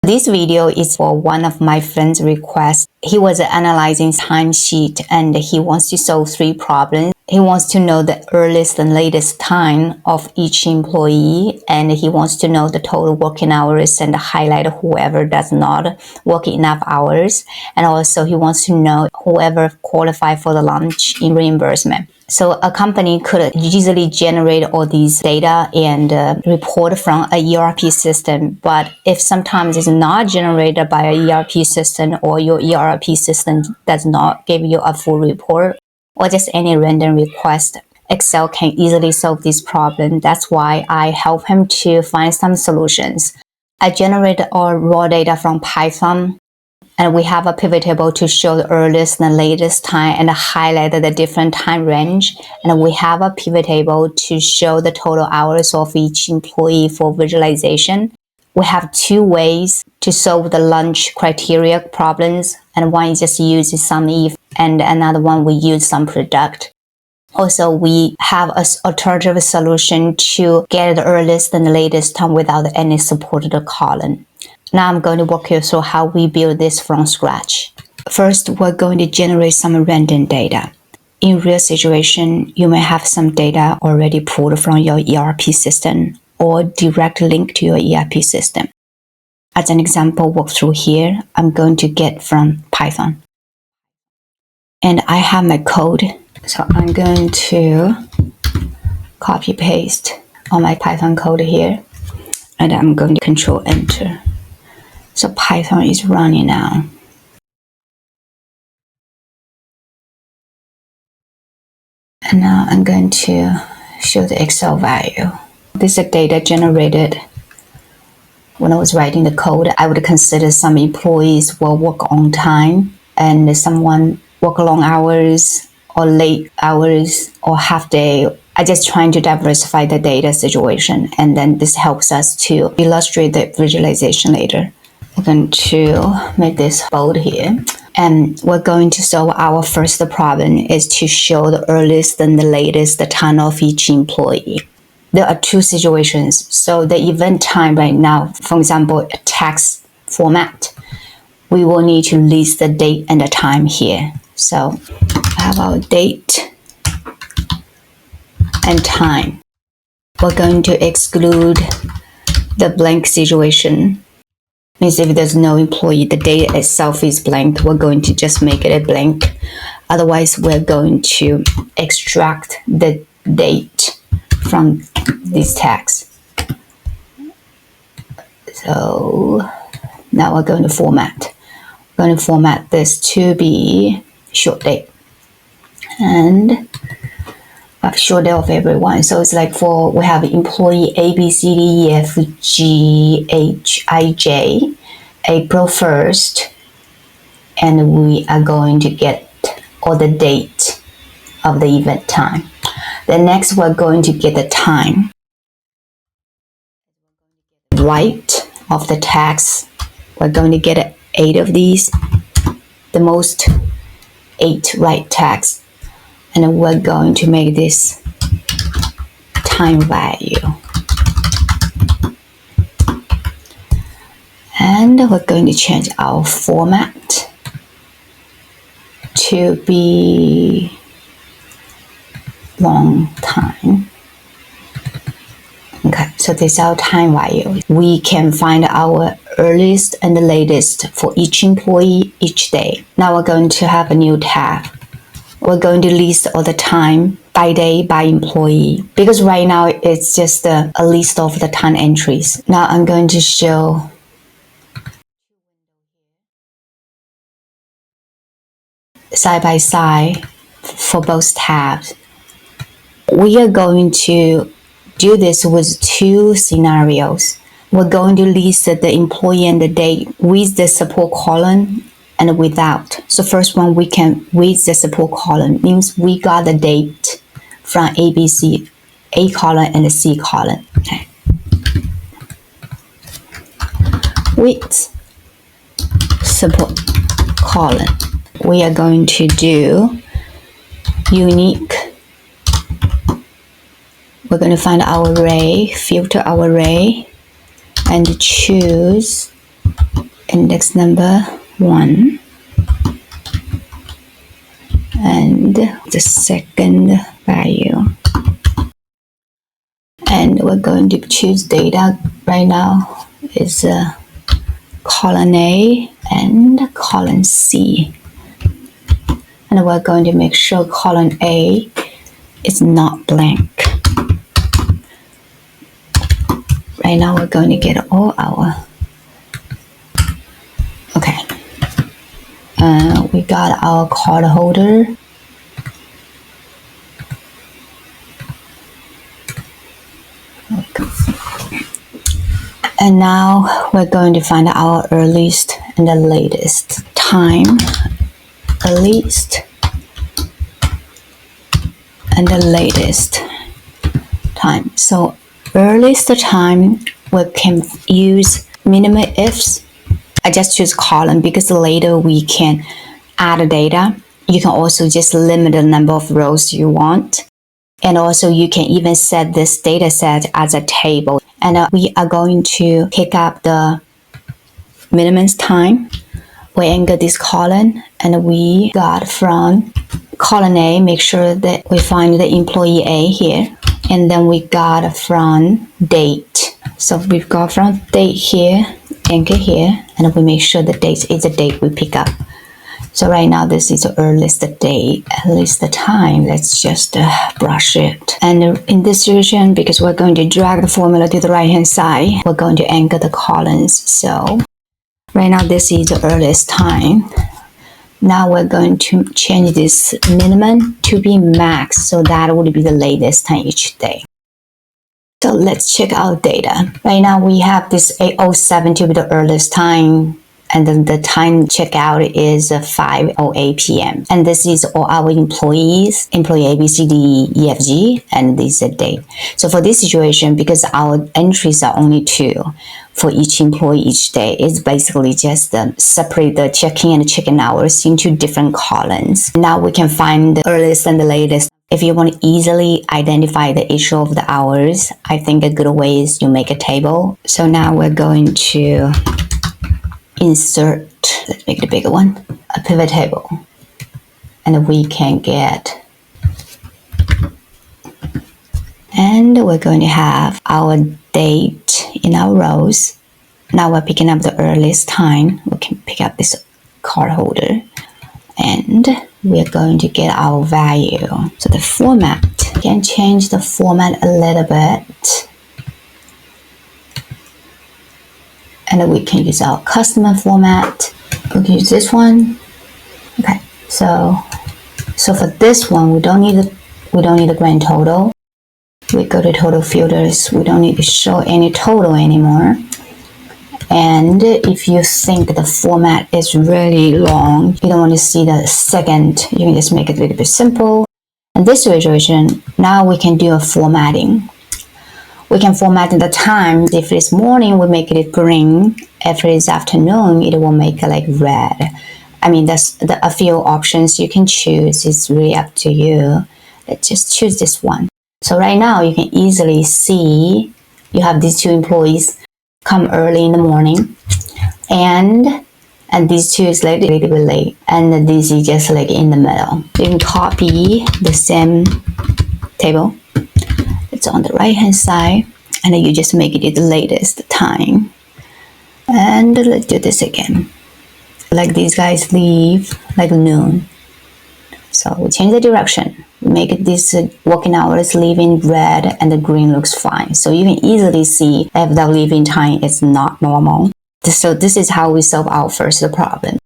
This video is for one of my friend's requests. He was analyzing timesheet and he wants to solve 3 problems. He wants to know the earliest and latest time of each employee, and he wants to know the total working hours and highlight whoever does not work enough hours. And also he wants to know whoever qualified for the lunch in reimbursement. So a company could easily generate all these data and report from a ERP system. But if sometimes it's not generated by a ERP system, or your ERP system does not give you a full report, or just any random request, Excel can easily solve this problem. That's why I help him to find some solutions. I generate all raw data from Python, and we have a pivot table to show the earliest and latest time and highlight the different time range. And we have a pivot table to show the total hours of each employee for visualization. We have 2 ways to solve the lunch criteria problems, and one is just use some if, and another one we use some product. Also, we have an alternative solution to get the earliest and the latest time without any supported column. Now I'm going to walk you through how we build this from scratch. First, we're going to generate some random data. In real situation, you may have some data already pulled from your ERP system or direct link to your ERP system. As an example walkthrough here, I'm going to get from Python. And I have my code, so I'm going to copy paste all my Python code here, and I'm going to Control Enter. So Python is running now. And now I'm going to show the Excel value. This is data generated. When I was writing the code, I would consider some employees will work on time and someone work long hours or late hours or half day. I just trying to diversify the data situation, and then this helps us to illustrate the visualization later. We're going to make this bold here, and we're going to solve our first problem is to show the earliest and the latest time of each employee. There are 2 situations. So the event time right now, for example, a text format, we will need to list the date and the time here. So I have our date and time. We're going to exclude the blank situation. Means if there's no employee, the date itself is blank, we're going to just make it a blank. Otherwise, we're going to extract the date from these tags. So now we're going to format. We're going to format this to be short date. And a short day of everyone. So it's like we have employee A, B, C, D, E, F, G, H, I, J, April 1st, and we are going to get all the date of the event time. Then next we're going to get the time. Right of the tags, we're going to get 8 of these, the most 8 right tags. And we're going to make this time value. And we're going to change our format to be long time. Okay, so this is our time value. We can find our earliest and the latest for each employee each day. Now we're going to have a new tab. We're going to list all the time by day, by employee, because right now it's just a list of the time entries. Now I'm going to show side by side for both tabs. We are going to do this with 2 scenarios. We're going to list the employee and the date with the support column and without. So first one, we can with the support column, means we got the date from ABC, A column and the C column. Okay. With support column, we are going to do unique. We're going to find our array, filter our array, and choose index number 1, and the second value. And we're going to choose data right now is column A and column C. And we're going to make sure column A is not blank. Right now we're going to get all our, okay. We got our card holder. And now we're going to find our earliest and the latest time. Earliest and the latest time. So earliest time we can use MINIFS. I just choose column because later we can add data. You can also just limit the number of rows you want. And also you can even set this data set as a table. And we are going to pick up the minimum time. We enter this column and we got from column A, make sure that we find the employee A here. And then we got from date. So we've got from date here, anchor here, and we make sure the date is the date we pick up. So right now this is the earliest date, at least the time. Let's just brush it. And in this situation, because we're going to drag the formula to the right hand side, we're going to anchor the columns. So right now this is the earliest time. Now we're going to change this minimum to be max, so that would be the latest time each day. So let's check our data. Right now we have this 8:07 to be the earliest time, and then the time checkout is 5:08 p.m. And this is all our employees, employee A, B, C, D, E, F, G, and this is the date. So for this situation, because our entries are only 2 for each employee each day, it's basically just separate the check-in and check-in hours into different columns. Now we can find the earliest and the latest. If you want to easily identify the issue of the hours, I think a good way is you make a table. So now we're going to insert, let's make it a bigger one, a pivot table. And we can get, and we're going to have our date in our rows. Now we're picking up the earliest time. We can pick up this card holder. And we're going to get our value. So the format, we can change the format a little bit. And we can use our customer format. We can use this one. Okay, so for this one, we don't need a grand total. We go to total filters. We don't need to show any total anymore. And if you think the format is really long, you don't want to see the second, you can just make it a little bit simple. In this situation, now we can do a formatting. We can format the time. If it's morning, we make it green. If it's afternoon, it will make it like red. I mean, there's a few options you can choose. It's really up to you. Let's just choose this one. So right now, you can easily see you have these 2 employees come early in the morning, and these 2 is like a little bit late, and this is just like in the middle. You can copy the same table. It's on the right hand side, and then you just make it the latest time. And let's do this again. Like these guys leave like noon. So we change the direction. We make it this working hours leaving red, and the green looks fine. So you can easily see if the leaving time is not normal. So this is how we solve our first problem.